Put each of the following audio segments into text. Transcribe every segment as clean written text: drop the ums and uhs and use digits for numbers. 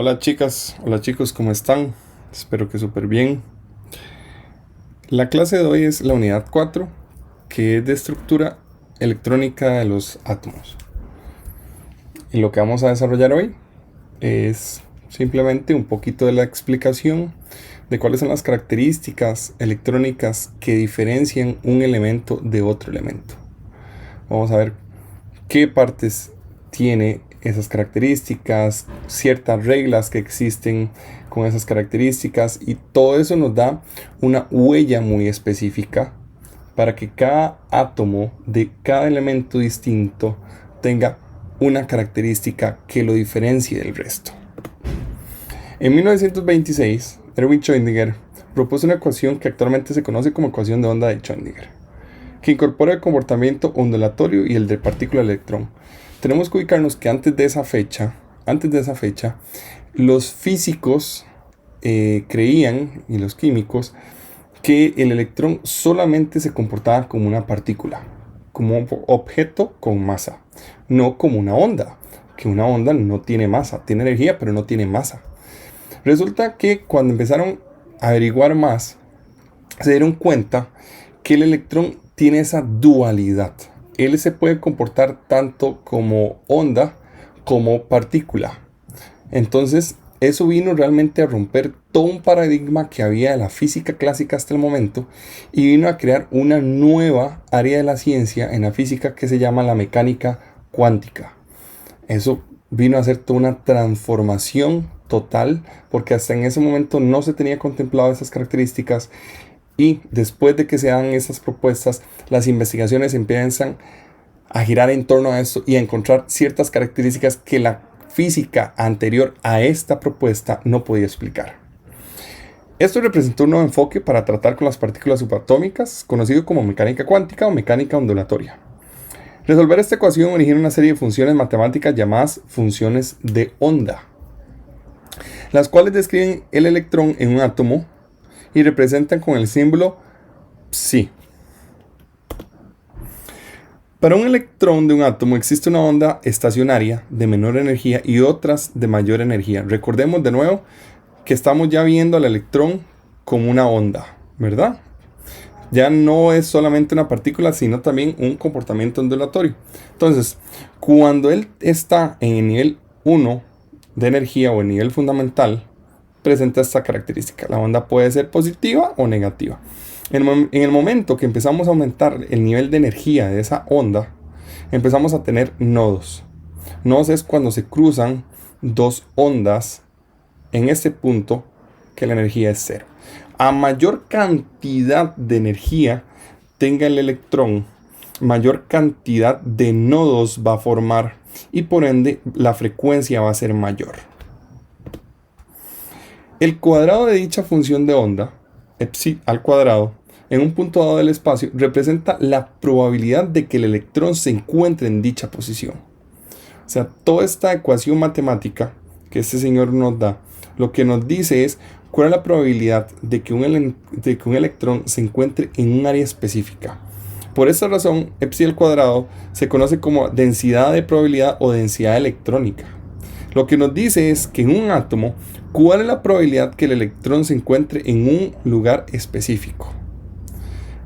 Hola chicas, hola chicos, ¿cómo están? Espero que súper bien. La clase de hoy es la unidad 4, que es de estructura electrónica de los átomos. Y lo que vamos a desarrollar hoy es simplemente un poquito de la explicación de cuáles son las características electrónicas que diferencian un elemento de otro elemento. Vamos a ver qué partes tiene esas características, ciertas reglas que existen con esas características, y todo eso nos da una huella muy específica para que cada átomo de cada elemento distinto tenga una característica que lo diferencie del resto. En 1926, Erwin Schrödinger propuso una ecuación que actualmente se conoce como ecuación de onda de Schrödinger, que incorpora el comportamiento ondulatorio y el de partícula electrón. Tenemos que ubicarnos que antes de esa fecha, los físicos creían, y los químicos, que el electrón solamente se comportaba como una partícula, como un objeto con masa, no como una onda, que una onda no tiene masa, tiene energía pero no tiene masa. Resulta que cuando empezaron a averiguar más, se dieron cuenta que el electrón tiene esa dualidad. Él se puede comportar tanto como onda como partícula. Entonces, eso vino realmente a romper todo un paradigma que había de la física clásica hasta el momento, y vino a crear una nueva área de la ciencia en la física que se llama la mecánica cuántica. Eso vino a ser toda una transformación total, porque hasta en ese momento no se tenía contemplado esas características. Y después de que se dan esas propuestas, las investigaciones empiezan a girar en torno a esto y a encontrar ciertas características que la física anterior a esta propuesta no podía explicar. Esto representó un nuevo enfoque para tratar con las partículas subatómicas, conocido como mecánica cuántica o mecánica ondulatoria. Resolver esta ecuación origina una serie de funciones matemáticas llamadas funciones de onda, las cuales describen el electrón en un átomo y representan con el símbolo psi. Para un electrón de un átomo existe una onda estacionaria de menor energía y otras de mayor energía. Recordemos de nuevo que estamos ya viendo al electrón como una onda, ¿verdad? Ya no es solamente una partícula, sino también un comportamiento ondulatorio. Entonces, cuando él está en el nivel 1 de energía o el nivel fundamental, presenta esta característica. La onda puede ser positiva o negativa. En el momento que empezamos a aumentar el nivel de energía de esa onda, empezamos a tener nodos. Nodos es cuando se cruzan dos ondas en este punto que la energía es cero. A mayor cantidad de energía tenga el electrón, mayor cantidad de nodos va a formar, y por ende la frecuencia va a ser mayor. El cuadrado de dicha función de onda, psi al cuadrado, en un punto dado del espacio, representa la probabilidad de que el electrón se encuentre en dicha posición. O sea, toda esta ecuación matemática que este señor nos da, lo que nos dice es cuál es la probabilidad de que un electrón se encuentre en un área específica. Por esta razón, psi al cuadrado se conoce como densidad de probabilidad o densidad electrónica. Lo que nos dice es que en un átomo, ¿cuál es la probabilidad que el electrón se encuentre en un lugar específico?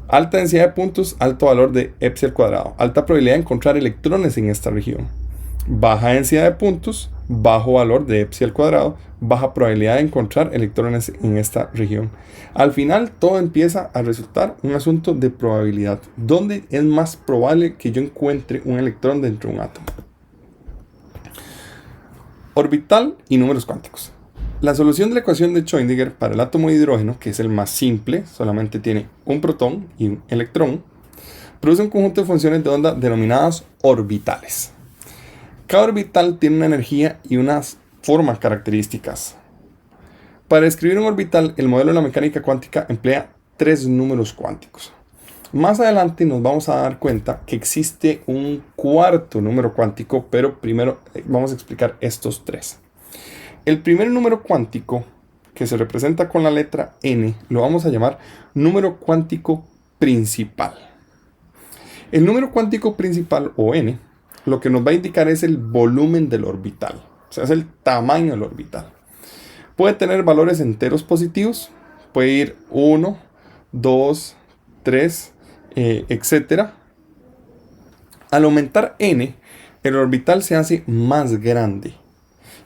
Alta densidad de puntos, alto valor de psi al cuadrado. Alta probabilidad de encontrar electrones en esta región. Baja densidad de puntos, bajo valor de psi al cuadrado, baja probabilidad de encontrar electrones en esta región. Al final todo empieza a resultar un asunto de probabilidad. ¿Dónde es más probable que yo encuentre un electrón dentro de un átomo? Orbital y números cuánticos. La solución de la ecuación de Schrödinger para el átomo de hidrógeno, que es el más simple, solamente tiene un protón y un electrón, produce un conjunto de funciones de onda denominadas orbitales. Cada orbital tiene una energía y unas formas características. Para describir un orbital, el modelo de la mecánica cuántica emplea 3 números cuánticos. Más adelante nos vamos a dar cuenta que existe un cuarto número cuántico, pero primero vamos a explicar estos 3. El primer número cuántico, que se representa con la letra n, lo vamos a llamar número cuántico principal. El número cuántico principal, o n, lo que nos va a indicar es el volumen del orbital, o sea, es el tamaño del orbital. Puede tener valores enteros positivos, puede ir 1, 2, 3, etc. Al aumentar n, el orbital se hace más grande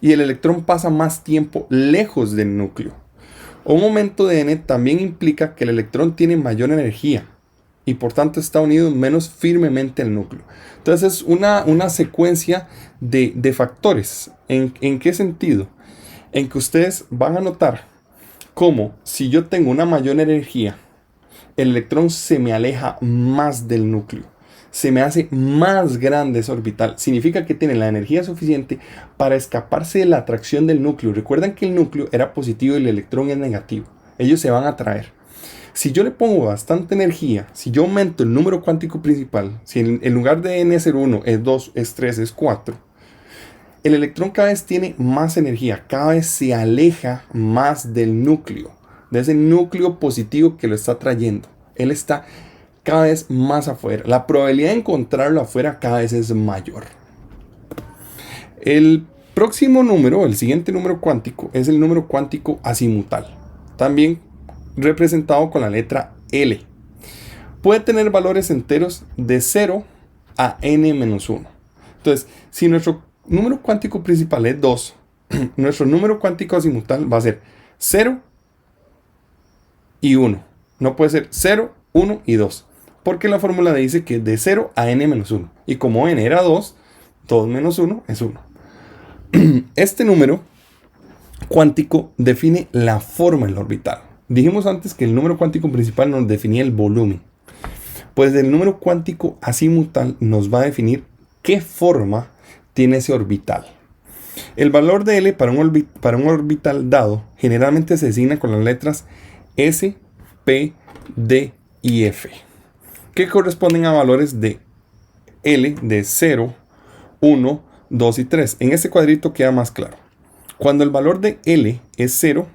y el electrón pasa más tiempo lejos del núcleo. Un aumento de n también implica que el electrón tiene mayor energía y por tanto está unido menos firmemente al núcleo. Entonces es una secuencia de factores. ¿En qué sentido? En que ustedes van a notar cómo si yo tengo una mayor energía, el electrón se me aleja más del núcleo. Se me hace más grande ese orbital. Significa que tiene la energía suficiente para escaparse de la atracción del núcleo. Recuerdan que el núcleo era positivo y el electrón es negativo. Ellos se van a atraer. Si yo le pongo bastante energía, si yo aumento el número cuántico principal, si en lugar de n ser 1 es 2, es 3, es 4, el electrón cada vez tiene más energía, cada vez se aleja más del núcleo, de ese núcleo positivo que lo está atrayendo. Él está cada vez más afuera. La probabilidad de encontrarlo afuera cada vez es mayor. El próximo número, el siguiente número cuántico, es el número cuántico azimutal, también representado con la letra L. Puede tener valores enteros de 0 a n-1. Entonces, si nuestro número cuántico principal es 2, nuestro número cuántico azimutal va a ser 0 y 1. No puede ser 0, 1 y 2. Porque la fórmula dice que de 0 a n-1. Y como n era 2, 2 menos 1 es 1. Este número cuántico define la forma del orbital. Dijimos antes que el número cuántico principal nos definía el volumen. Pues el número cuántico azimutal nos va a definir qué forma tiene ese orbital. El valor de L para un orbital dado generalmente se designa con las letras S, P, D y F, que corresponden a valores de L de 0, 1, 2 y 3. En este cuadrito queda más claro. Cuando el valor de L es 0,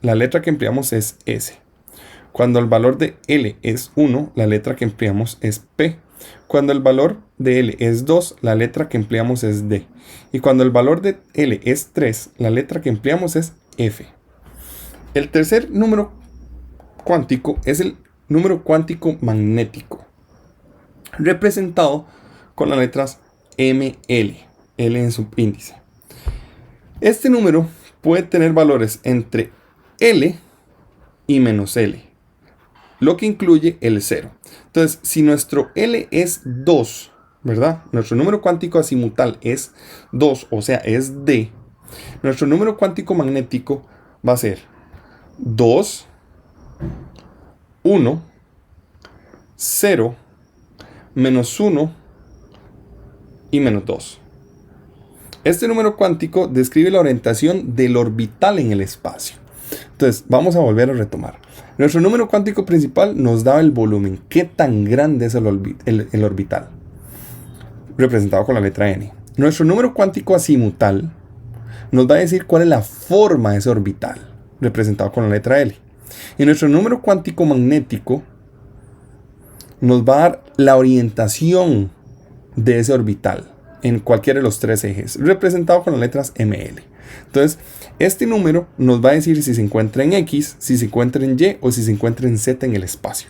la letra que empleamos es S. Cuando el valor de L es 1, la letra que empleamos es P. Cuando el valor de L es 2, la letra que empleamos es D. Y cuando el valor de L es 3, la letra que empleamos es F. El tercer número cuántico es el número cuántico magnético, representado con las letras ML, L en subíndice. Este número puede tener valores entre L y menos L, lo que incluye el 0. Entonces, si nuestro L es 2, ¿verdad? Nuestro número cuántico azimutal es 2, o sea, es D. Nuestro número cuántico magnético va a ser 2, 1, 0, menos 1 y menos 2. Este número cuántico describe la orientación del orbital en el espacio. Entonces, vamos a volver a retomar. Nuestro número cuántico principal nos da el volumen. ¿Qué tan grande es el orbital? Representado con la letra N. Nuestro número cuántico azimutal nos va a decir cuál es la forma de ese orbital, representado con la letra L. Y nuestro número cuántico magnético nos va a dar la orientación de ese orbital en cualquiera de los tres ejes, representado con las letras ML. Entonces, este número nos va a decir si se encuentra en X, si se encuentra en Y o si se encuentra en Z en el espacio.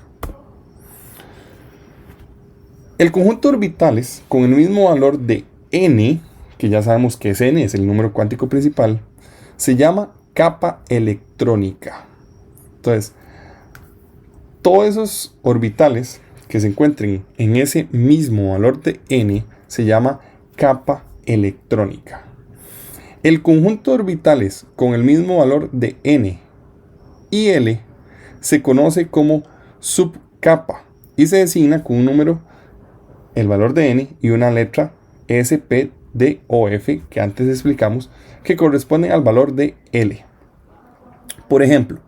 El conjunto de orbitales con el mismo valor de n, que ya sabemos que es n, es el número cuántico principal, se llama capa electrónica. Entonces, todos esos orbitales que se encuentren en ese mismo valor de n se llama capa electrónica. El conjunto de orbitales con el mismo valor de n y L se conoce como subcapa y se designa con un número, el valor de n y una letra S, P, D o F que antes explicamos, que corresponden al valor de L. Por ejemplo,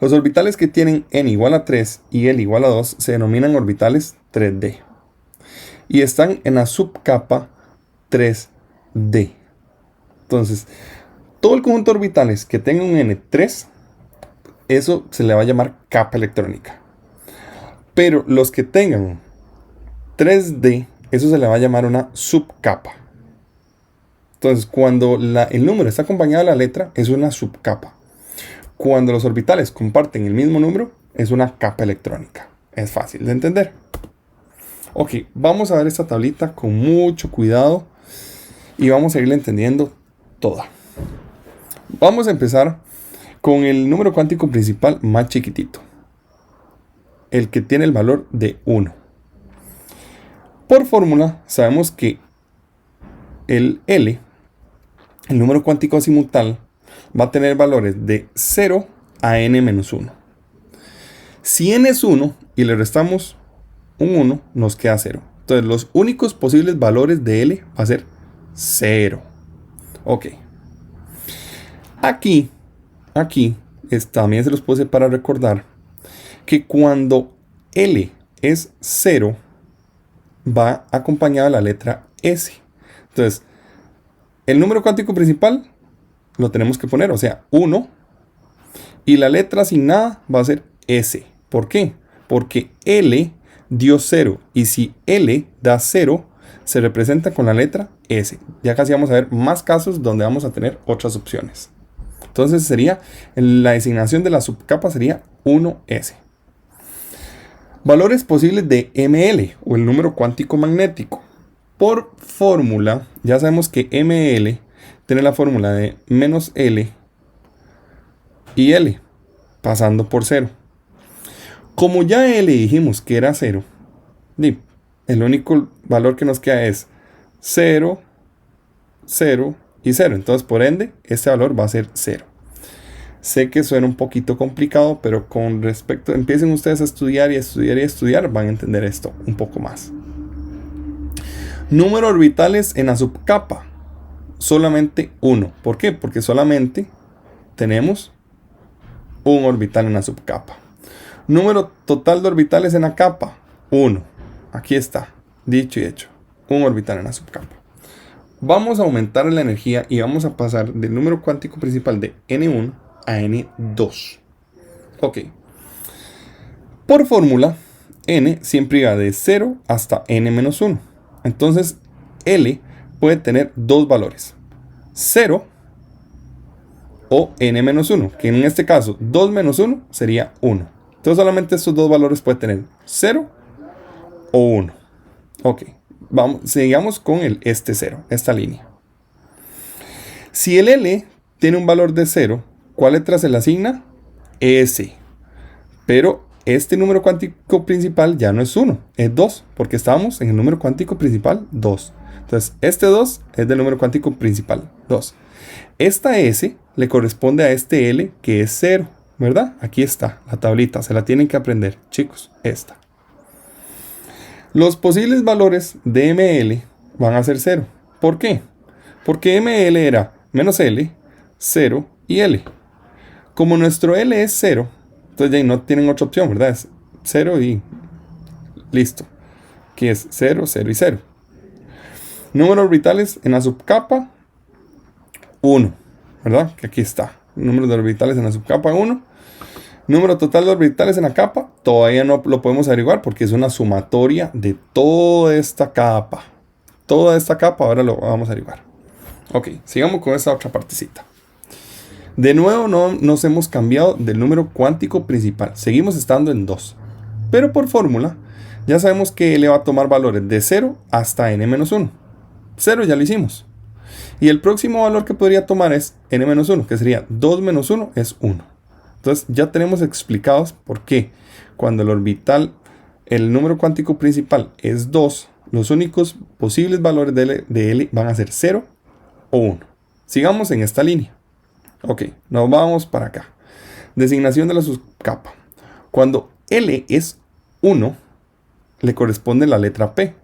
los orbitales que tienen n igual a 3 y L igual a 2 se denominan orbitales 3D y están en la subcapa 3D. Entonces, todo el conjunto de orbitales que tenga un n3, eso se le va a llamar capa electrónica. Pero los que tengan 3D, eso se le va a llamar una subcapa. Entonces, cuando el número está acompañado de la letra, es una subcapa. cuando los orbitales comparten el mismo número, es una capa electrónica. Es fácil de entender. Ok, vamos a ver esta tablita con mucho cuidado y vamos a irla entendiendo toda. Vamos a empezar con el número cuántico principal más chiquitito, el que tiene el valor de 1. Por fórmula sabemos que el L, el número cuántico azimutal, va a tener valores de 0 a n-1. Si n es 1 y le restamos un 1, nos queda 0. Entonces los únicos posibles valores de L va a ser 0. Ok. Aquí también se los puse para recordar que cuando L es 0, va acompañada de la letra S. Entonces, el número cuántico principal lo tenemos que poner, o sea, 1. Y la letra asignada va a ser S. ¿Por qué? Porque L dio 0. Y si L da 0, se representa con la letra S. Ya casi vamos a ver más casos donde vamos a tener otras opciones. Entonces la designación de la subcapa sería 1S. Valores posibles de ML o el número cuántico magnético. Por fórmula, ya sabemos que ML tiene la fórmula de menos L y L, pasando por 0. Como ya L dijimos que era 0, el único valor que nos queda es 0, 0 y 0. Entonces, por ende, este valor va a ser 0. Sé que suena un poquito complicado, pero con respecto, empiecen ustedes a estudiar y estudiar y estudiar, van a entender esto un poco más. Número de orbitales en la subcapa, solamente 1. ¿Por qué? Porque solamente tenemos un orbital en la subcapa. Número total de orbitales en la capa, 1. Aquí está, dicho y hecho, un orbital en la subcapa. Vamos a aumentar la energía y vamos a pasar del número cuántico principal de N1 a N2. Ok. Por fórmula, N siempre va de 0 hasta N-1. Entonces, L puede tener dos valores. 0 o N-1, que en este caso 2 menos 1 sería 1. Entonces solamente estos dos valores pueden tener 0 o 1. Ok, sigamos con este 0, esta línea. Si el L tiene un valor de 0, ¿cuál letra se le asigna? S. Pero este número cuántico principal ya no es 1, es 2, porque estamos en el número cuántico principal 2. Entonces, este 2 es del número cuántico principal 2. Esta S le corresponde a este L que es 0, ¿verdad? Aquí está la tablita, se la tienen que aprender, chicos, esta. Los posibles valores de ML van a ser 0. ¿Por qué? Porque ML era menos L, 0 y L. Como nuestro L es 0, entonces ya no tienen otra opción, ¿verdad? Es 0 y listo. Aquí es 0, 0 y 0. Número de orbitales en la subcapa, 1, ¿verdad? Que aquí está. Número de orbitales en la subcapa, 1. Número total de orbitales en la capa, todavía no lo podemos averiguar porque es una sumatoria de toda esta capa. Toda esta capa ahora lo vamos a averiguar. Ok, sigamos con esta otra partecita. De nuevo no nos hemos cambiado del número cuántico principal. Seguimos estando en 2. Pero por fórmula, ya sabemos que L va a tomar valores de 0 hasta n-1. 0 ya lo hicimos. Y el próximo valor que podría tomar es n-1, que sería 2 menos 1 es 1. Entonces ya tenemos explicados por qué cuando el orbital, el número cuántico principal es 2, los únicos posibles valores de L van a ser 0 o 1. Sigamos en esta línea. Ok, nos vamos para acá. Designación de la subcapa. Cuando L es 1, le corresponde la letra P.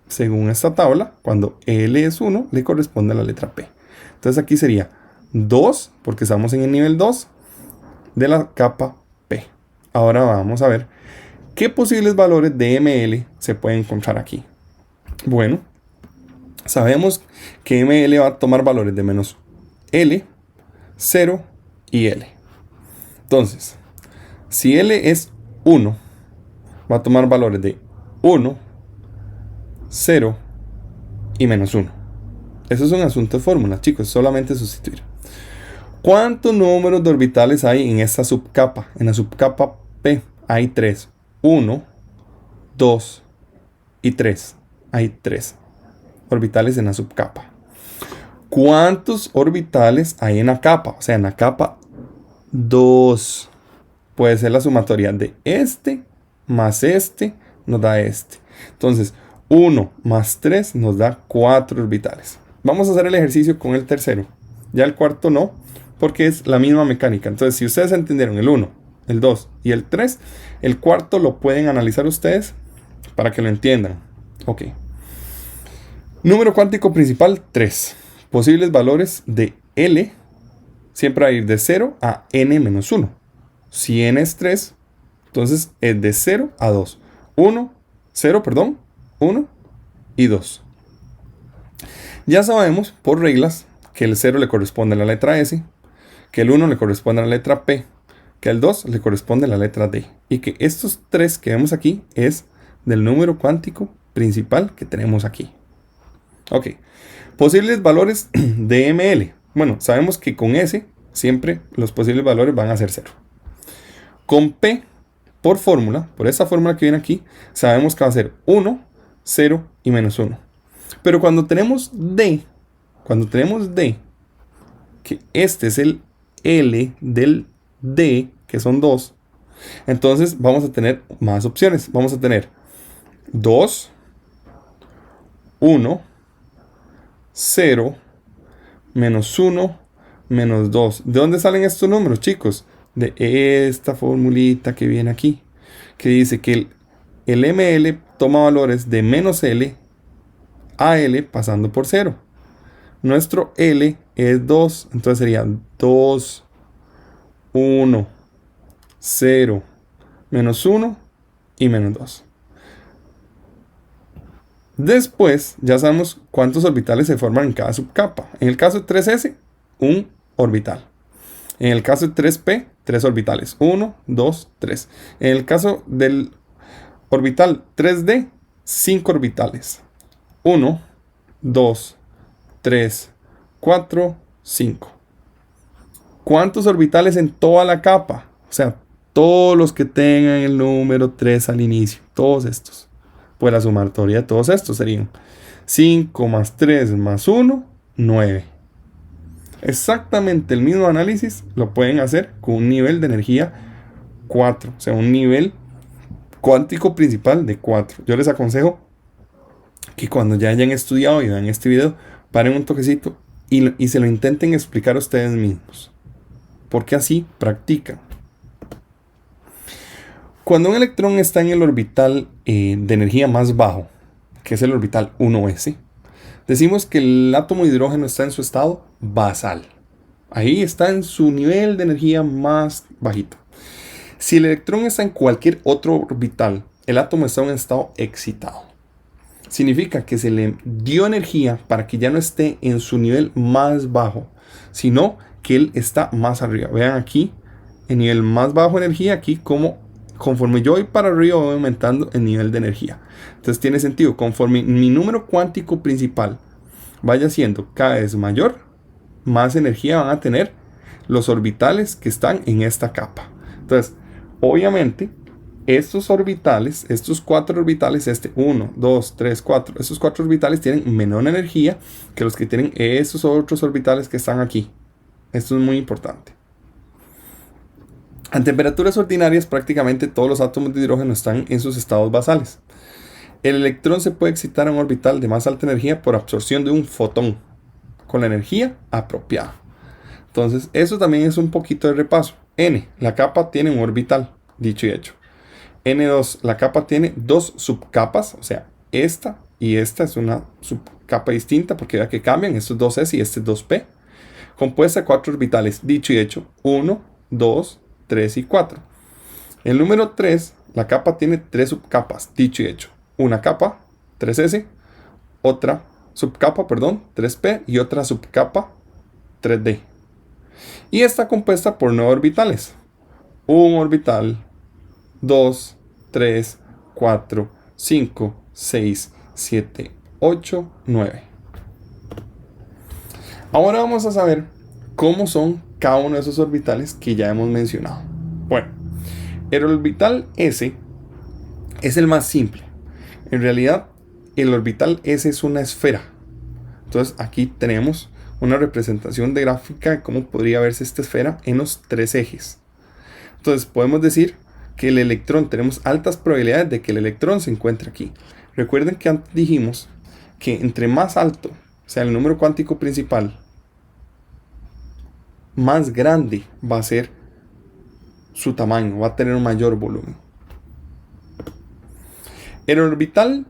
Según esta tabla, cuando L es 1, le corresponde la letra P. Entonces aquí sería 2, porque estamos en el nivel 2 de la capa P. Ahora vamos a ver qué posibles valores de ML se pueden encontrar aquí. Bueno, sabemos que ML va a tomar valores de menos L, 0 y L. Entonces, si L es 1, va a tomar valores de 1, 0 y menos 1. Eso es un asunto de fórmula, chicos, solamente sustituir. ¿Cuántos números de orbitales hay en esta subcapa? En la subcapa P hay 3. 1, 2 y 3. Hay 3 orbitales en la subcapa. ¿Cuántos orbitales hay en la capa? O sea, en la capa 2. Puede ser la sumatoria de este más este nos da este. Entonces, 1 más 3 nos da 4 orbitales. Vamos a hacer el ejercicio con el tercero. Ya el cuarto no, porque es la misma mecánica. Entonces, si ustedes entendieron el 1, el 2 y el 3, el cuarto lo pueden analizar ustedes para que lo entiendan. Ok. Número cuántico principal 3. Posibles valores de L siempre va a ir de 0 a n menos 1. Si n es 3, entonces es de 0 a 2. 1 y 2. Ya sabemos por reglas que el 0 le corresponde a la letra S, que el 1 le corresponde a la letra P, que el 2 le corresponde a la letra D, y que estos 3 que vemos aquí es del número cuántico principal que tenemos aquí. Ok, posibles valores de ML. Bueno, sabemos que con S siempre los posibles valores van a ser 0. Con P, por fórmula, por esta fórmula que viene aquí, sabemos que va a ser 1, 0 y menos 1. Pero cuando tenemos D, que este es el L del D, que son 2, entonces vamos a tener más opciones. Vamos a tener 2, 1, 0, menos 1, menos 2. ¿De dónde salen estos números, chicos? De esta formulita que viene aquí, que dice que el ML toma valores de menos L a L pasando por 0. Nuestro L es 2, entonces sería 2, 1, 0, menos 1 y menos 2. Después ya sabemos cuántos orbitales se forman en cada subcapa. En el caso de 3S, un orbital. En el caso de 3P, 3 orbitales. 1, 2, 3. En el caso del orbital 3D, 5 orbitales. 1, 2, 3, 4, 5. ¿Cuántos orbitales en toda la capa? O sea, todos los que tengan el número 3 al inicio. Todos estos. Pues la sumatoria de todos estos serían 5 más 3 más 1, 9. Exactamente el mismo análisis lo pueden hacer con un nivel de energía 4. O sea, un nivel cuántico principal de 4. Yo les aconsejo que cuando ya hayan estudiado y vean este video, paren un toquecito y se lo intenten explicar a ustedes mismos. Porque así practican. Cuando un electrón está en el orbital de energía más bajo, que es el orbital 1s, decimos que el átomo de hidrógeno está en su estado basal. Ahí está en su nivel de energía más bajito. Si el electrón está en cualquier otro orbital, el átomo está en un estado excitado. Significa que se le dio energía para que ya no esté en su nivel más bajo, sino que él está más arriba. Vean aquí, el nivel más bajo de energía, aquí como conforme yo voy para arriba voy aumentando el nivel de energía. Entonces tiene sentido, conforme mi número cuántico principal vaya siendo cada vez mayor, más energía van a tener los orbitales que están en esta capa. Entonces, obviamente, estos orbitales, estos 4 orbitales, 1, 2, 3, 4, estos 4 orbitales tienen menor energía que los que tienen esos otros orbitales que están aquí. Esto es muy importante. A temperaturas ordinarias, prácticamente todos los átomos de hidrógeno están en sus estados basales. El electrón se puede excitar a un orbital de más alta energía por absorción de un fotón con la energía apropiada. Entonces, eso también es un poquito de repaso. N, la capa tiene un orbital, dicho y hecho. N2, la capa tiene 2 subcapas, o sea, esta y esta es una subcapa distinta porque ya que cambian, estos 2S y este 2P, compuesta de 4 orbitales, dicho y hecho, 1, 2, 3 y 4. El número 3, la capa tiene 3 subcapas, dicho y hecho. Una capa, 3S, otra subcapa, 3P y otra subcapa, 3D. Y está compuesta por 9 orbitales. Un orbital, 2, 3, 4, 5, 6, 7, 8, 9. Ahora vamos a saber cómo son cada uno de esos orbitales que ya hemos mencionado. Bueno, el orbital S es el más simple. En realidad, el orbital S es una esfera. Entonces aquí tenemos una representación de gráfica de cómo podría verse esta esfera en los tres ejes. Entonces podemos decir que el electrón, tenemos altas probabilidades de que el electrón se encuentre aquí. Recuerden que antes dijimos que entre más alto sea el número cuántico principal, más grande va a ser su tamaño, va a tener un mayor volumen. En el orbital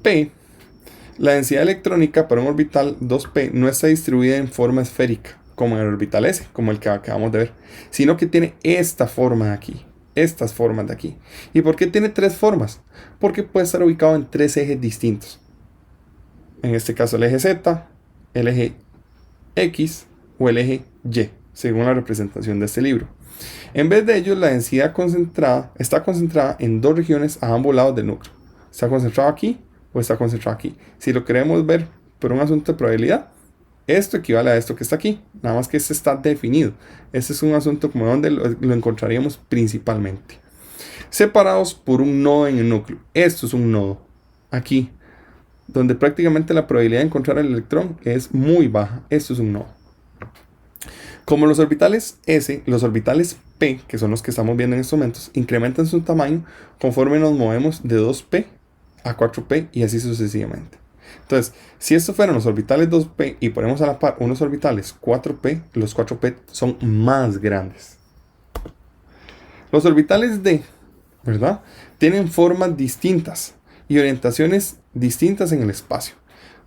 P, la densidad electrónica para un orbital 2p no está distribuida en forma esférica, como en el orbital S, como el que acabamos de ver, sino que tiene esta forma de aquí, estas formas de aquí. ¿Y por qué tiene tres formas? Porque puede estar ubicado en tres ejes distintos. En este caso el eje Z, el eje X o el eje Y, según la representación de este libro. En vez de ello, la densidad está concentrada en dos regiones a ambos lados del núcleo. Está concentrado aquí o está concentrado aquí. Si lo queremos ver por un asunto de probabilidad, esto equivale a esto que está aquí. Nada más que este está definido. Este es un asunto como donde lo encontraríamos principalmente. Separados por un nodo en el núcleo. Esto es un nodo. Aquí. Donde prácticamente la probabilidad de encontrar el electrón es muy baja. Esto es un nodo. Como los orbitales S, los orbitales P, que son los que estamos viendo en estos momentos, incrementan su tamaño conforme nos movemos de 2p a 4p y así sucesivamente. Entonces, si estos fueran los orbitales 2p y ponemos a la par unos orbitales 4p, los 4p son más grandes. Los orbitales D, ¿verdad?, tienen formas distintas y orientaciones distintas en el espacio.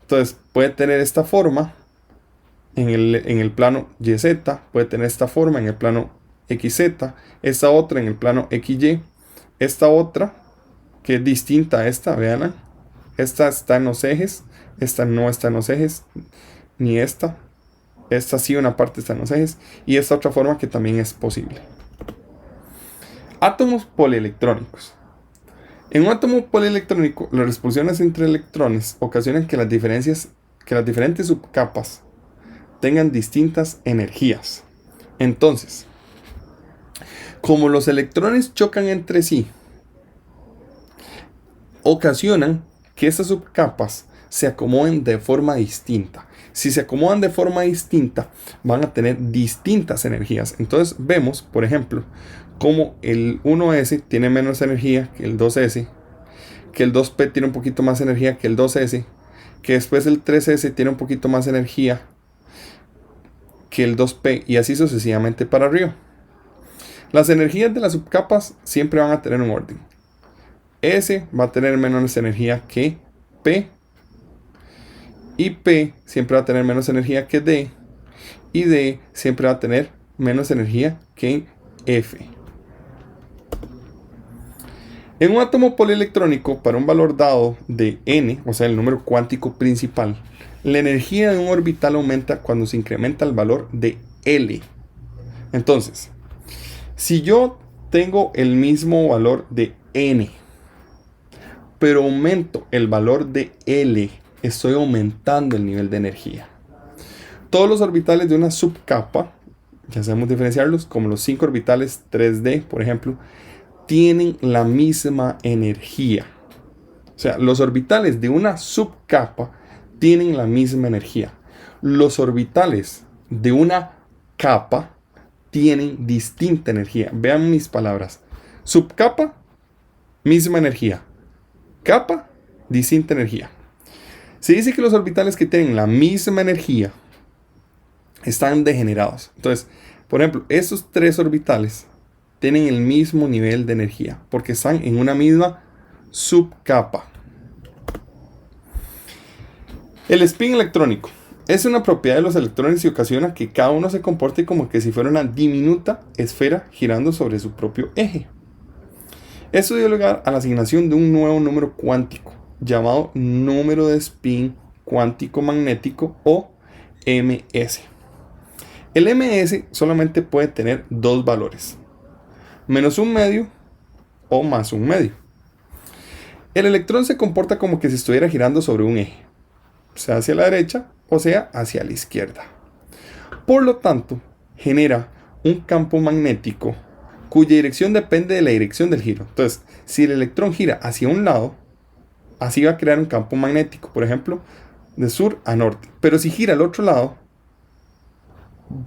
Entonces, puede tener esta forma en el plano YZ, puede tener esta forma en el plano XZ, esta otra en el plano XY, esta otra que es distinta a esta, veanla, esta está en los ejes, esta no está en los ejes, ni esta sí una parte está en los ejes, y esta otra forma que también es posible. Átomos polielectrónicos. En un átomo polielectrónico, las repulsiones entre electrones ocasionan que las diferentes subcapas tengan distintas energías. Entonces, como los electrones chocan entre sí, ocasionan que estas subcapas se acomoden de forma distinta. Si se acomodan de forma distinta, van a tener distintas energías. Entonces vemos, por ejemplo, como el 1s tiene menos energía que el 2s, que el 2p tiene un poquito más energía que el 2s, que después el 3s tiene un poquito más energía que el 2p y así sucesivamente para arriba. Las energías de las subcapas siempre van a tener un orden. S va a tener menos energía que P, y P siempre va a tener menos energía que D, y D siempre va a tener menos energía que F. En un átomo polielectrónico, para un valor dado de n, o sea el número cuántico principal, la energía de un orbital aumenta cuando se incrementa el valor de L. Entonces, si yo tengo el mismo valor de n, pero aumento el valor de L, estoy aumentando el nivel de energía. Todos los orbitales de una subcapa, ya sabemos diferenciarlos, como los 5 orbitales 3D, por ejemplo, tienen la misma energía. O sea, los orbitales de una subcapa tienen la misma energía. Los orbitales de una capa tienen distinta energía. Vean mis palabras. Subcapa, misma energía. Capa, distinta energía. Se dice que los orbitales que tienen la misma energía están degenerados. Entonces, por ejemplo, estos tres orbitales tienen el mismo nivel de energía porque están en una misma subcapa. El spin electrónico es una propiedad de los electrones y ocasiona que cada uno se comporte como que si fuera una diminuta esfera girando sobre su propio eje. Esto dio lugar a la asignación de un nuevo número cuántico llamado número de spin cuántico magnético o ms. El ms solamente puede tener dos valores, menos un medio o más un medio. El electrón se comporta como que si estuviera girando sobre un eje, sea hacia la derecha o sea hacia la izquierda. Por lo tanto, genera un campo magnético cuya dirección depende de la dirección del giro. Entonces, si el electrón gira hacia un lado, así va a crear un campo magnético, por ejemplo, de sur a norte. Pero si gira al otro lado,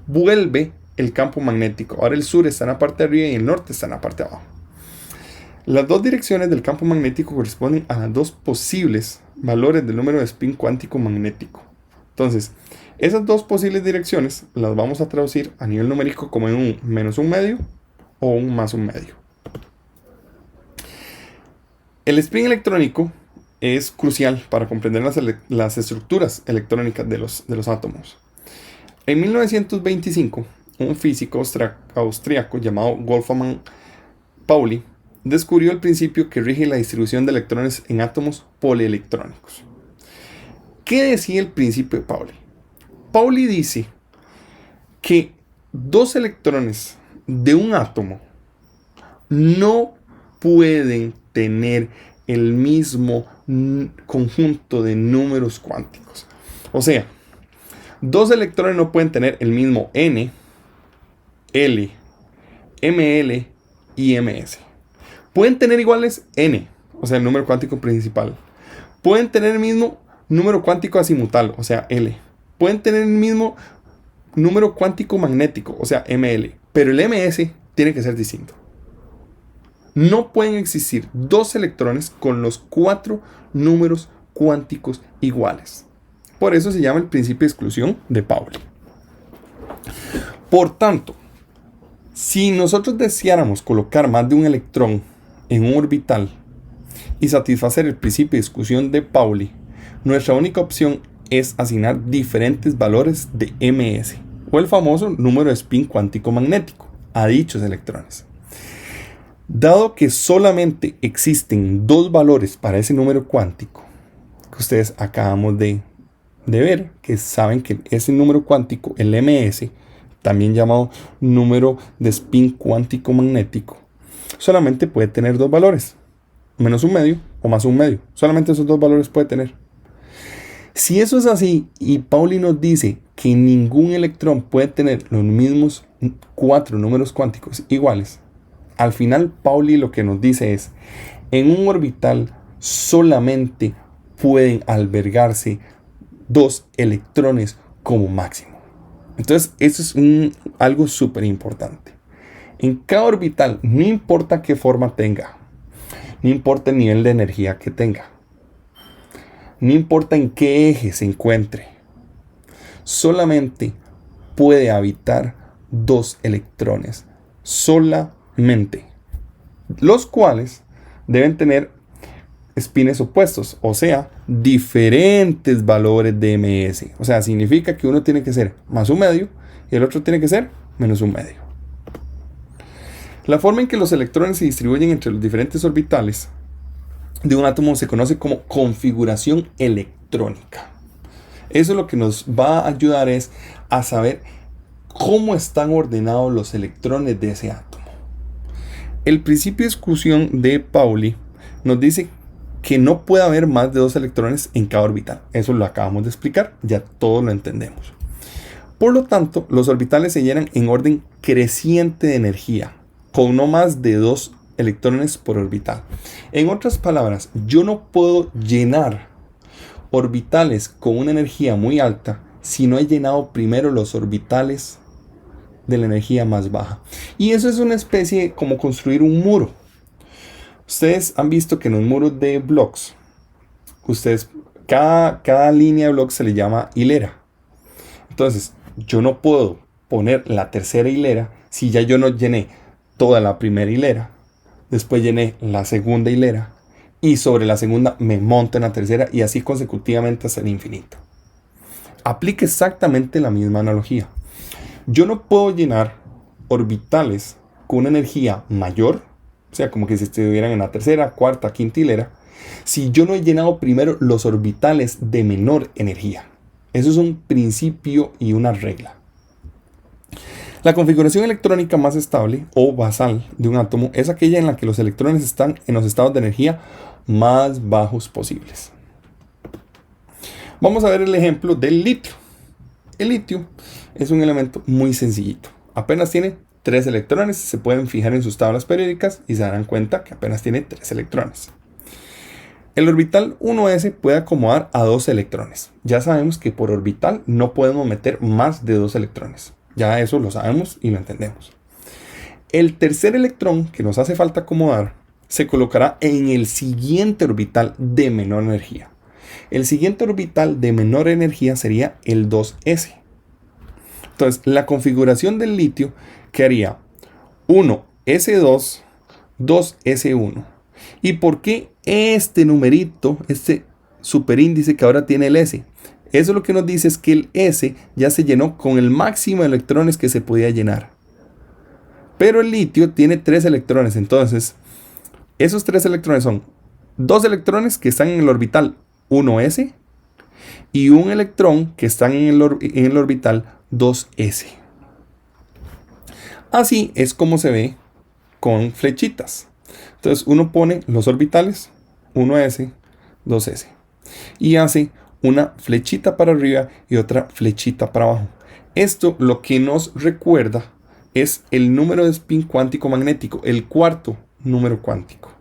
vuelve el campo magnético. Ahora el sur está en la parte de arriba y el norte está en la parte de abajo. Las dos direcciones del campo magnético corresponden a las dos posibles valores del número de spin cuántico magnético. Entonces, esas dos posibles direcciones las vamos a traducir a nivel numérico como en un menos un medio o un más un medio. El spin electrónico es crucial para comprender las estructuras electrónicas de los átomos. En 1925, un físico austriaco llamado Wolfgang Pauli descubrió el principio que rige la distribución de electrones en átomos polielectrónicos. ¿Qué decía el principio de Pauli? Pauli dice que dos electrones de un átomo no pueden tener el mismo conjunto de números cuánticos. O sea, dos electrones no pueden tener el mismo N, L, Ml y Ms. Pueden tener iguales N, o sea, el número cuántico principal. Pueden tener el mismo número cuántico azimutal, o sea, L. Pueden tener el mismo número cuántico magnético, o sea, Ml. Pero el Ms tiene que ser distinto. No pueden existir dos electrones con los 4 números cuánticos iguales. Por eso se llama el principio de exclusión de Pauli. Por tanto, si nosotros deseáramos colocar más de un electrón en un orbital y satisfacer el principio de exclusión de Pauli, nuestra única opción es asignar diferentes valores de Ms, o el famoso número de spin cuántico magnético, a dichos electrones. Dado que solamente existen dos valores para ese número cuántico, que ustedes acabamos de ver, que saben que ese número cuántico, el Ms, también llamado número de spin cuántico magnético, solamente puede tener dos valores, menos un medio o más un medio. Solamente esos dos valores puede tener. Si eso es así y Pauli nos dice que ningún electrón puede tener los mismos 4 números cuánticos iguales, al final Pauli lo que nos dice es, en un orbital solamente pueden albergarse 2 electrones como máximo. Entonces eso es algo súper importante. En cada orbital, no importa qué forma tenga, no importa el nivel de energía que tenga, no importa en qué eje se encuentre, solamente puede habitar 2 electrones, solamente, los cuales deben tener espines opuestos, o sea, diferentes valores de Ms. O sea, significa que uno tiene que ser más un medio y el otro tiene que ser menos un medio. La forma en que los electrones se distribuyen entre los diferentes orbitales de un átomo se conoce como configuración electrónica. Eso lo que nos va a ayudar es a saber cómo están ordenados los electrones de ese átomo. El principio de exclusión de Pauli nos dice que no puede haber más de 2 electrones en cada orbital. Eso lo acabamos de explicar, ya todos lo entendemos. Por lo tanto, los orbitales se llenan en orden creciente de energía, con no más de 2 electrones por orbital. En otras palabras, yo no puedo llenar orbitales con una energía muy alta si no he llenado primero los orbitales de la energía más baja. Y eso es una especie como construir un muro. Ustedes han visto que en los muros de blocks, cada línea de blocks se le llama hilera. Entonces, yo no puedo poner la tercera hilera si ya yo no llené toda la primera hilera. Después llené la segunda hilera y sobre la segunda me monto en la tercera y así consecutivamente hasta el infinito. Aplica exactamente la misma analogía. Yo no puedo llenar orbitales con una energía mayor, o sea, como que si estuvieran en la tercera, cuarta, quinta hilera, si yo no he llenado primero los orbitales de menor energía. Eso es un principio y una regla. La configuración electrónica más estable o basal de un átomo es aquella en la que los electrones están en los estados de energía más bajos posibles. Vamos a ver el ejemplo del litio. El litio es un elemento muy sencillito. apenas tiene 3 electrones. Se pueden fijar en sus tablas periódicas y se darán cuenta que apenas tiene 3 electrones. El orbital 1s puede acomodar a 2 electrones. Ya sabemos que por orbital no podemos meter más de 2 electrones. Ya eso lo sabemos y lo entendemos. El tercer electrón que nos hace falta acomodar se colocará en el siguiente orbital de menor energía. El siguiente orbital de menor energía sería el 2s. Entonces, la configuración del litio quedaría 1s2, 2s1. ¿Y por qué este numerito, este superíndice que ahora tiene el S? Eso lo que nos dice es que el S ya se llenó con el máximo de electrones que se podía llenar. Pero el litio tiene 3 electrones, entonces esos 3 electrones son 2 electrones que están en el orbital 1s y un electrón que está en el orbital 2s. Así es como se ve con flechitas. Entonces uno pone los orbitales 1s, 2s y hace una flechita para arriba y otra flechita para abajo. Esto lo que nos recuerda es el número de spin cuántico magnético, el cuarto número cuántico.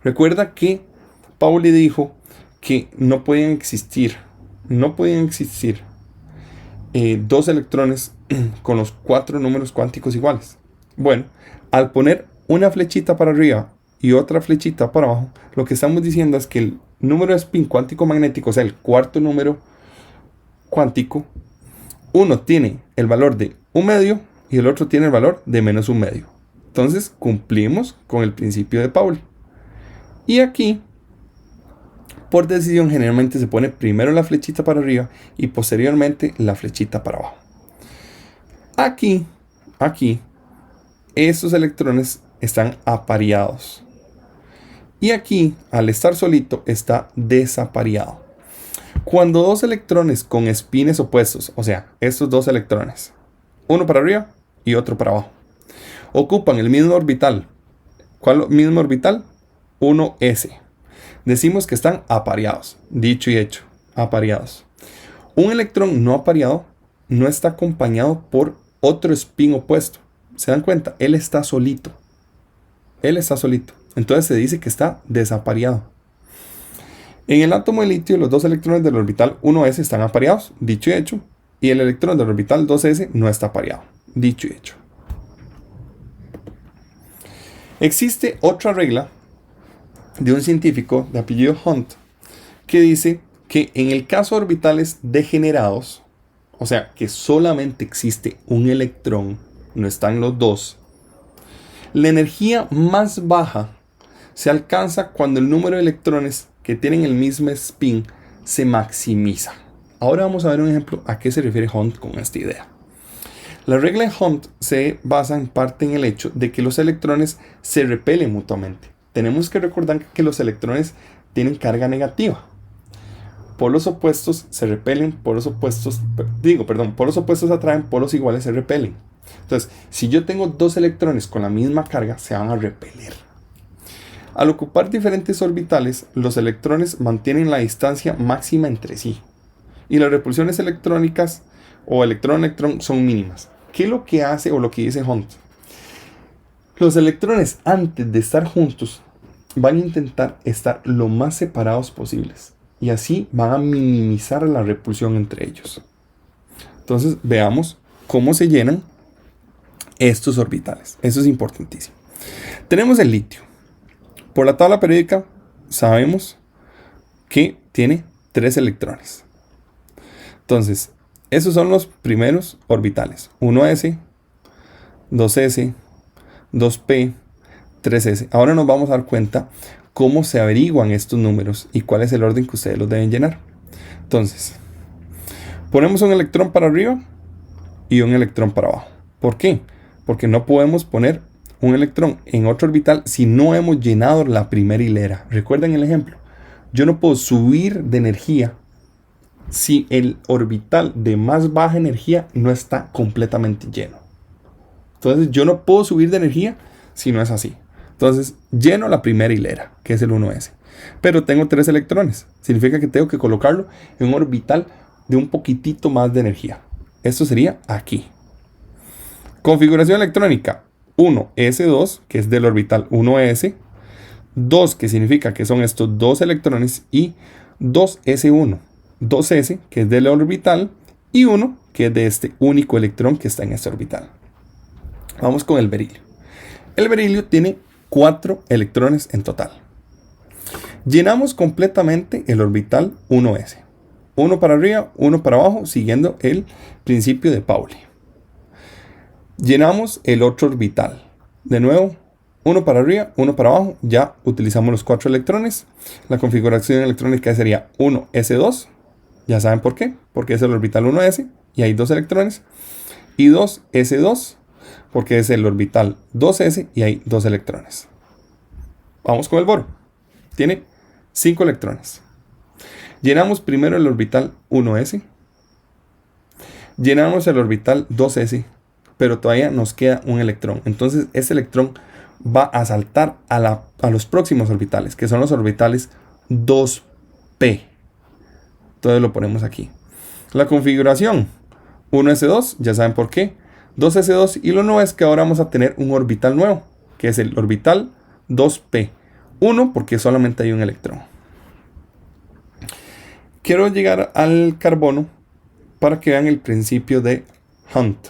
Recuerda que Pauli dijo que no podían existir 2 electrones con los 4 números cuánticos iguales. Bueno, al poner una flechita para arriba y otra flechita para abajo, lo que estamos diciendo es que el número de spin cuántico magnético, o sea, el cuarto número cuántico, uno tiene el valor de 1/2 y el otro tiene el valor de -1/2. Entonces cumplimos con el principio de Pauli. Y aquí, por decisión, generalmente se pone primero la flechita para arriba y posteriormente la flechita para abajo. Aquí, estos electrones están apareados. Y aquí, al estar solito, está desapareado. Cuando 2 electrones con espines opuestos, o sea, estos 2 electrones, uno para arriba y otro para abajo, ocupan el mismo orbital. ¿Cuál mismo orbital? 1s. Decimos que están apareados. Dicho y hecho, apareados. Un electrón no apareado no está acompañado por otro spin opuesto. ¿Se dan cuenta? Él está solito. Entonces se dice que está desapareado. En el átomo de litio, los 2 electrones del orbital 1s están apareados, dicho y hecho, y el electrón del orbital 2s no está apareado, dicho y hecho. Existe otra regla de un científico de apellido Hunt que dice que en el caso de orbitales degenerados, o sea, que solamente existe un electrón, no están los 2, la energía más baja se alcanza cuando el número de electrones que tienen el mismo spin se maximiza. Ahora vamos a ver un ejemplo a qué se refiere Hunt con esta idea. La regla de Hunt se basa en parte en el hecho de que los electrones se repelen mutuamente. Tenemos que recordar que los electrones tienen carga negativa. Polos opuestos se repelen, polos opuestos atraen, polos iguales se repelen. Entonces, si yo tengo 2 electrones con la misma carga, se van a repeler. Al ocupar diferentes orbitales, los electrones mantienen la distancia máxima entre sí. Y las repulsiones electrónicas o electrón-electrón son mínimas. ¿Qué es lo que hace o lo que dice Hunt? Los electrones, antes de estar juntos, van a intentar estar lo más separados posibles. Y así van a minimizar la repulsión entre ellos. Entonces, veamos cómo se llenan estos orbitales. Eso es importantísimo. Tenemos el litio. Por la tabla periódica sabemos que tiene 3 electrones. Entonces, esos son los primeros orbitales. 1s, 2s, 2p, 3s. Ahora nos vamos a dar cuenta cómo se averiguan estos números y cuál es el orden que ustedes los deben llenar. Entonces, ponemos un electrón para arriba y un electrón para abajo. ¿Por qué? Porque no podemos poner un electrón en otro orbital si no hemos llenado la primera hilera. Recuerden el ejemplo. Yo no puedo subir de energía si el orbital de más baja energía no está completamente lleno. Entonces yo no puedo subir de energía si no es así. Entonces lleno la primera hilera, que es el 1s. Pero tengo 3 electrones. Significa que tengo que colocarlo en un orbital de un poquitito más de energía. Esto sería aquí. Configuración electrónica 1s2, que es del orbital 1s, 2, que significa que son estos dos electrones, y 2s1, 2s, que es del orbital, y 1, que es de este único electrón que está en este orbital. Vamos con el berilio. El berilio tiene 4 electrones en total. Llenamos completamente el orbital 1s. Uno para arriba, uno para abajo, siguiendo el principio de Pauli. Llenamos el otro orbital. De nuevo, uno para arriba, uno para abajo. Ya utilizamos los 4 electrones. La configuración electrónica sería 1s2. Ya saben por qué. Porque es el orbital 1s y hay 2 electrones. Y 2s2, porque es el orbital 2s y hay 2 electrones. Vamos con el boro. Tiene 5 electrones. Llenamos primero el orbital 1s. Llenamos el orbital 2s, pero todavía nos queda un electrón. Entonces ese electrón va a saltar a los próximos orbitales, que son los orbitales 2p. Entonces lo ponemos aquí. La configuración 1s2, ya saben por qué. 2s2, y lo nuevo es que ahora vamos a tener un orbital nuevo, que es el orbital 2p. 1 porque solamente hay un electrón. Quiero llegar al carbono para que vean el principio de Hunt.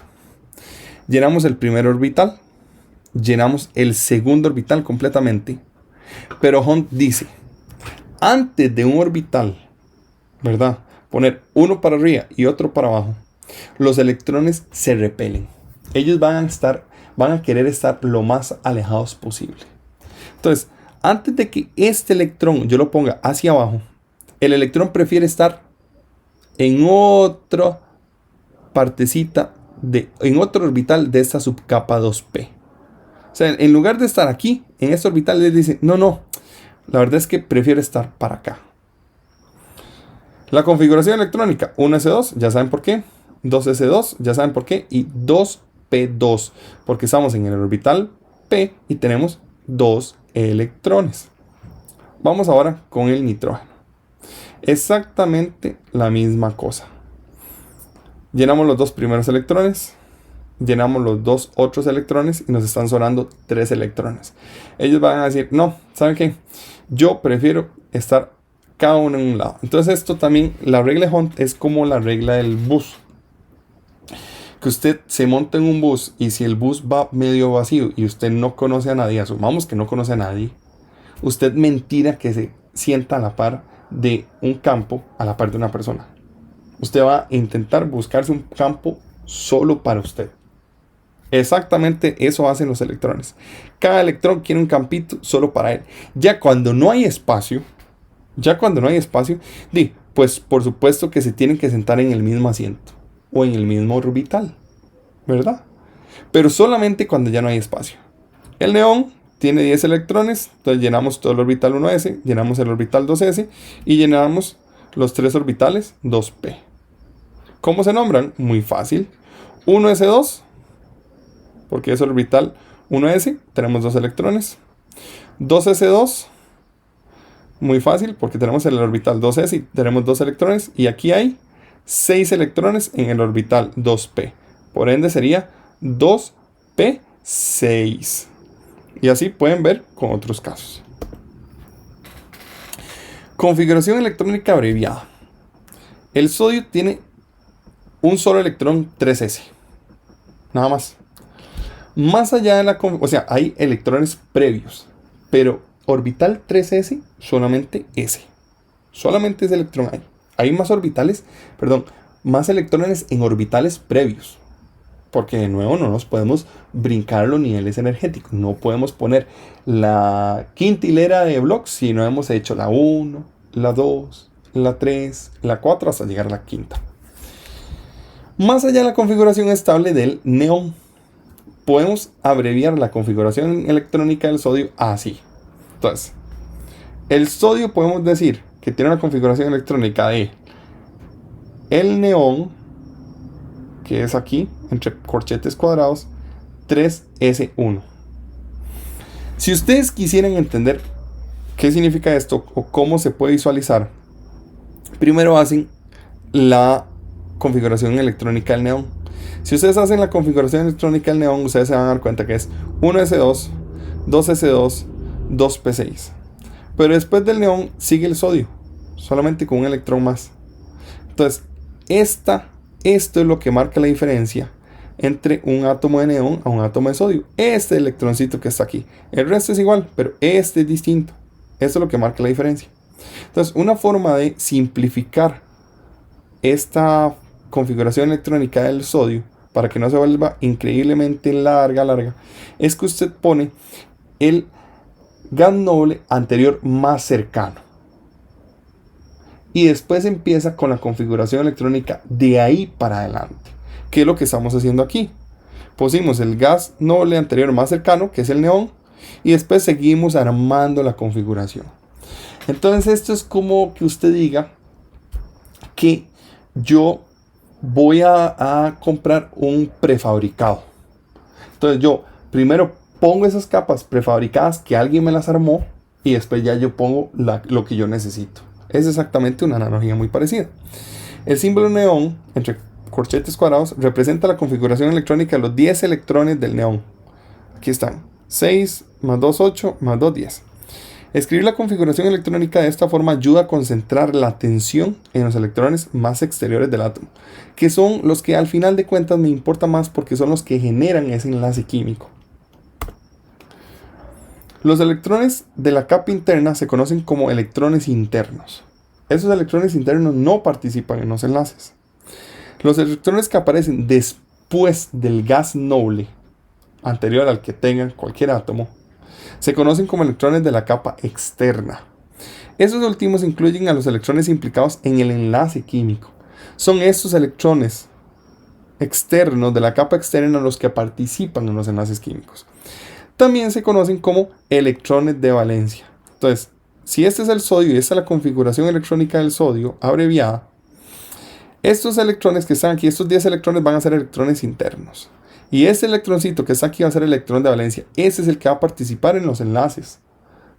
Llenamos el primer orbital, llenamos el segundo orbital completamente, pero Hunt dice, antes de un orbital, ¿verdad?, poner uno para arriba y otro para abajo, los electrones se repelen. Ellos van a querer estar lo más alejados posible. Entonces, antes de que este electrón yo lo ponga hacia abajo, el electrón prefiere estar en otra partecita, en otro orbital de esta subcapa 2p. O sea, en lugar de estar aquí, en este orbital, les dice, no, la verdad es que prefiero estar para acá. La configuración electrónica, 1s2, ya saben por qué. 2s2, ya saben por qué. Y 2p2, porque estamos en el orbital p y tenemos 2 electrones. Vamos ahora con el nitrógeno. Exactamente la misma cosa. Llenamos los 2 primeros electrones, llenamos los 2 otros electrones y nos están sobrando 3 electrones. Ellos van a decir, no, ¿saben qué? Yo prefiero estar cada uno en un lado. Entonces esto también, la regla de Hunt es como la regla del bus. Que usted se monta en un bus y si el bus va medio vacío y usted no conoce a nadie, asumamos que no conoce a nadie, usted mentira que se sienta a la par de un campo, a la par de una persona. Usted va a intentar buscarse un campo solo para usted. Exactamente eso hacen los electrones. Cada electrón quiere un campito solo para él. Ya cuando no hay espacio, pues por supuesto que se tienen que sentar en el mismo asiento o en el mismo orbital, ¿verdad? Pero solamente cuando ya no hay espacio. El neón tiene 10 electrones, entonces llenamos todo el orbital 1s, llenamos el orbital 2s y llenamos los 3 orbitales 2p. ¿Cómo se nombran? Muy fácil. 1s2, porque es orbital 1s, tenemos 2 electrones. 2s2, muy fácil, porque tenemos el orbital 2s y tenemos 2 electrones. Y aquí hay 6 electrones en el orbital 2p. Por ende sería 2p6. Y así pueden ver con otros casos. Configuración electrónica abreviada. El sodio tiene un solo electrón 3s. Nada más. Más allá de la... O sea, hay electrones previos. Pero orbital 3s, solamente s. Solamente ese electrón hay. Hay más más electrones en orbitales previos. Porque de nuevo no nos podemos brincar los niveles energéticos. No podemos poner la quinta hilera de bloques si no hemos hecho la 1, la 2, la 3, la 4 hasta llegar a la quinta. Más allá de la configuración estable del neón, podemos abreviar la configuración electrónica del sodio así. Entonces, el sodio podemos decir que tiene una configuración electrónica de el neón, que es aquí, entre corchetes cuadrados, 3s1. Si ustedes quisieran entender qué significa esto o cómo se puede visualizar, primero hacen la configuración electrónica del neón. Si ustedes hacen la configuración electrónica del neón, ustedes se van a dar cuenta que es 1s2, 2s2, 2p6. Pero después del neón sigue el sodio, solamente con un electrón más. Entonces, esto es lo que marca la diferencia entre un átomo de neón a un átomo de sodio. Este electroncito que está aquí. El resto es igual, pero este es distinto. Eso es lo que marca la diferencia. Entonces, una forma de simplificar esta configuración electrónica del sodio para que no se vuelva increíblemente larga, es que usted pone el gas noble anterior más cercano. Y después empieza con la configuración electrónica de ahí para adelante. ¿Qué es lo que estamos haciendo aquí? Pusimos el gas noble anterior más cercano, que es el neón, y después seguimos armando la configuración. Entonces esto es como que usted diga que yo voy a comprar un prefabricado. Entonces yo primero pongo esas capas prefabricadas que alguien me las armó y después ya yo pongo lo que yo necesito. Es exactamente una analogía muy parecida. El símbolo neón, entre corchetes cuadrados, representa la configuración electrónica de los 10 electrones del neón. Aquí están, 6 más 2, 8 más 2, 10. Escribir la configuración electrónica de esta forma ayuda a concentrar la atención en los electrones más exteriores del átomo, que son los que al final de cuentas me importa más porque son los que generan ese enlace químico. Los electrones de la capa interna se conocen como electrones internos. Esos electrones internos no participan en los enlaces. Los electrones que aparecen después del gas noble, anterior al que tengan cualquier átomo, se conocen como electrones de la capa externa. Esos últimos incluyen a los electrones implicados en el enlace químico. Son estos electrones externos de la capa externa los que participan en los enlaces químicos. También se conocen como electrones de valencia. Entonces, si este es el sodio y esta es la configuración electrónica del sodio abreviada, estos electrones que están aquí, estos 10 electrones van a ser electrones internos. Y este electroncito que está aquí va a ser el electrón de valencia. Ese es el que va a participar en los enlaces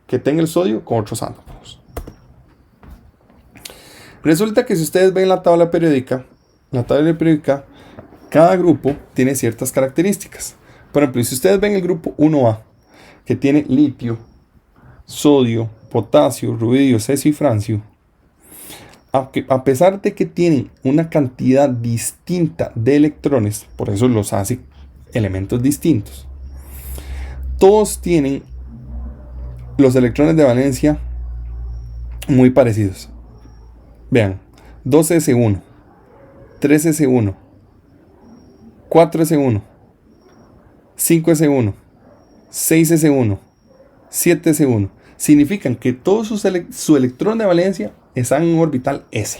que tenga el sodio con otros átomos. Resulta que si ustedes ven la tabla periódica, cada grupo tiene ciertas características. Por ejemplo, si ustedes ven el grupo 1A, que tiene litio, sodio, potasio, rubidio, cesio y francio, a pesar de que tienen una cantidad distinta de electrones, por eso los hace elementos distintos, todos tienen los electrones de valencia muy parecidos. Vean, 2s1, 3s1, 4s1, 5s1, 6s1, 7s1. Significan que todos su electrón de valencia están en un orbital S.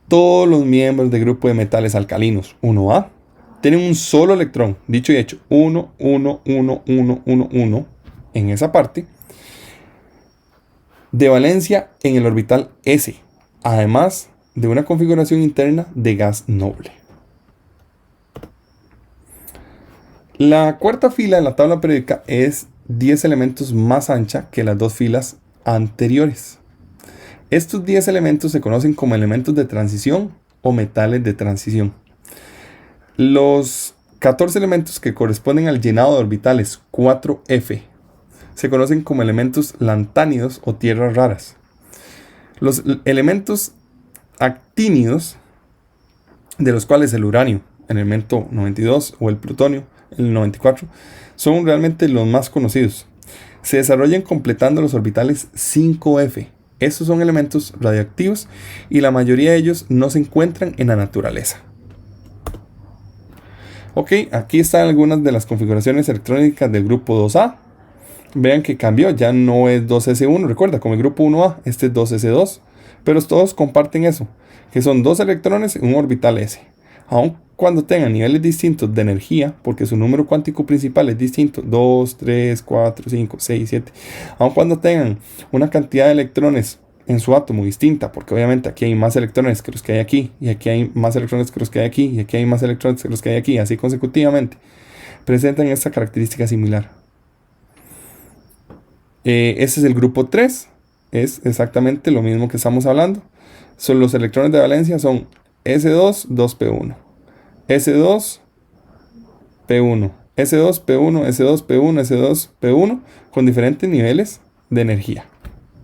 Todos los miembros del grupo de metales alcalinos 1A tienen un solo electrón, dicho y hecho, 1, 1, 1, 1, 1, 1, en esa parte, de valencia en el orbital S, además de una configuración interna de gas noble. La cuarta fila de la tabla periódica es 10 elementos más ancha que las dos filas anteriores. Estos 10 elementos se conocen como elementos de transición o metales de transición. Los 14 elementos que corresponden al llenado de orbitales 4F se conocen como elementos lantánidos o tierras raras. Los elementos actínidos, de los cuales el uranio, el elemento 92, o el plutonio, el 94, son realmente los más conocidos. Se desarrollan completando los orbitales 5F. Estos son elementos radioactivos y la mayoría de ellos no se encuentran en la naturaleza. Ok, aquí están algunas de las configuraciones electrónicas del grupo 2A. Vean que cambió, ya no es 2s1, recuerda, como el grupo 1A, este es 2s2, pero todos comparten eso, que son dos electrones en un orbital S. Aun cuando tengan niveles distintos de energía, porque su número cuántico principal es distinto, 2, 3, 4, 5, 6, 7, aun cuando tengan una cantidad de electrones en su átomo distinta, porque obviamente aquí hay más electrones que los que hay aquí, y aquí hay más electrones que los que hay aquí, y aquí hay más electrones que los que hay aquí, así consecutivamente, presentan esta característica similar. Ese es el grupo 3, es exactamente lo mismo que estamos hablando. Son los electrones de valencia son S2, 2p1, S2, P1, S2, P1, S2, P1, S2, P1, con diferentes niveles de energía.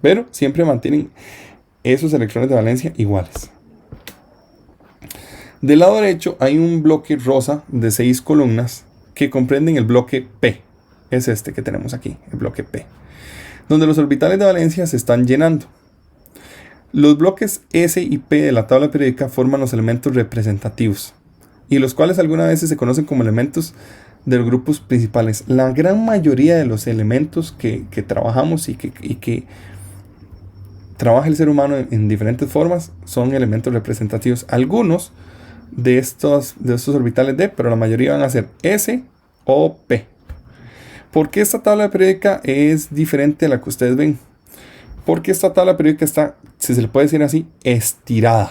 Pero siempre mantienen esos electrones de valencia iguales. Del lado derecho hay un bloque rosa de 6 columnas que comprenden el bloque P. Es este que tenemos aquí, el bloque P, donde los orbitales de valencia se están llenando. Los bloques S y P de la tabla periódica forman los elementos representativos, y los cuales algunas veces se conocen como elementos de los grupos principales. La gran mayoría de los elementos que trabajamos y que trabaja el ser humano en diferentes formas son elementos representativos. Algunos de estos orbitales D, pero la mayoría van a ser S o P. ¿Por qué esta tabla periódica es diferente a la que ustedes ven? Porque esta tabla periódica está, si se le puede decir así, estirada.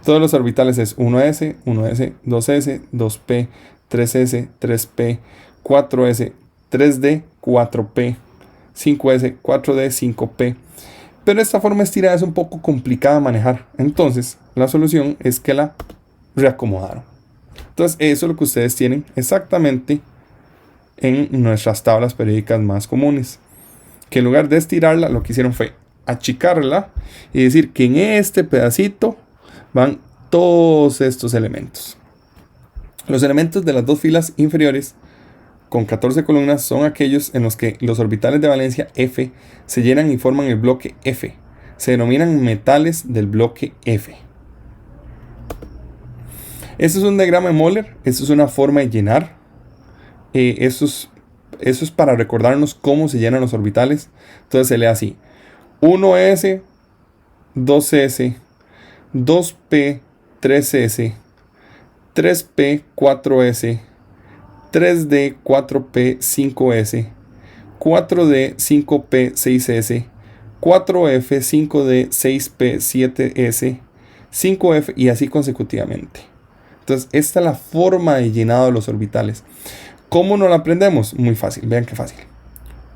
Todos los orbitales es 1s, 1s, 2s, 2p, 3s, 3p, 4s, 3d, 4p, 5s, 4d, 5p. Pero esta forma estirada es un poco complicada de manejar. Entonces, la solución es que la reacomodaron. Entonces, eso es lo que ustedes tienen exactamente en nuestras tablas periódicas más comunes. Que en lugar de estirarla, lo que hicieron fue achicarla y decir que en este pedacito van todos estos elementos. Los elementos de las dos filas inferiores con 14 columnas son aquellos en los que los orbitales de valencia F se llenan y forman el bloque F. Se denominan metales del bloque F. Este es un diagrama de Moller. Esto es una forma de llenar. Eso es para recordarnos cómo se llenan los orbitales. Entonces se lee así: 1s, 2s, 2p, 3s, 3p, 4s, 3d, 4p, 5s, 4d, 5p, 6s, 4f, 5d, 6p, 7s, 5f y así consecutivamente. Entonces esta es la forma de llenado de los orbitales. ¿Cómo no la aprendemos? Muy fácil, vean qué fácil.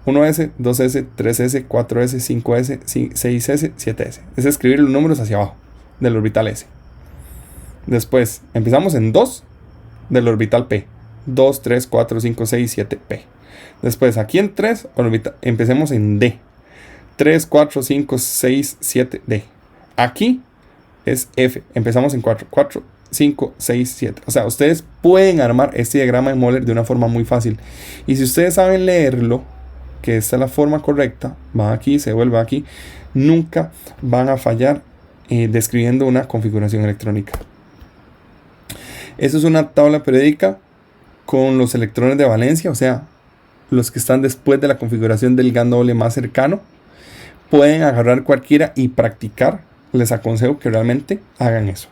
1s, 2s, 3s, 4s, 5s, 6s, 7s. Es escribir los números hacia abajo del orbital S. Después empezamos en 2 del orbital P. 2, 3, 4, 5, 6, 7, P. Después aquí en 3, empecemos en D. 3, 4, 5, 6, 7, D. Aquí es F. Empezamos en 4, 4, 5, 6, 7. O sea, ustedes pueden armar este diagrama de Moller de una forma muy fácil. Y si ustedes saben leerlo, que esta es la forma correcta, van aquí, se vuelve aquí, nunca van a fallar describiendo una configuración electrónica. Esta es una tabla periódica con los electrones de valencia, o sea, los que están después de la configuración del GaN doble más cercano. Pueden agarrar cualquiera y practicar. Les aconsejo que realmente hagan eso.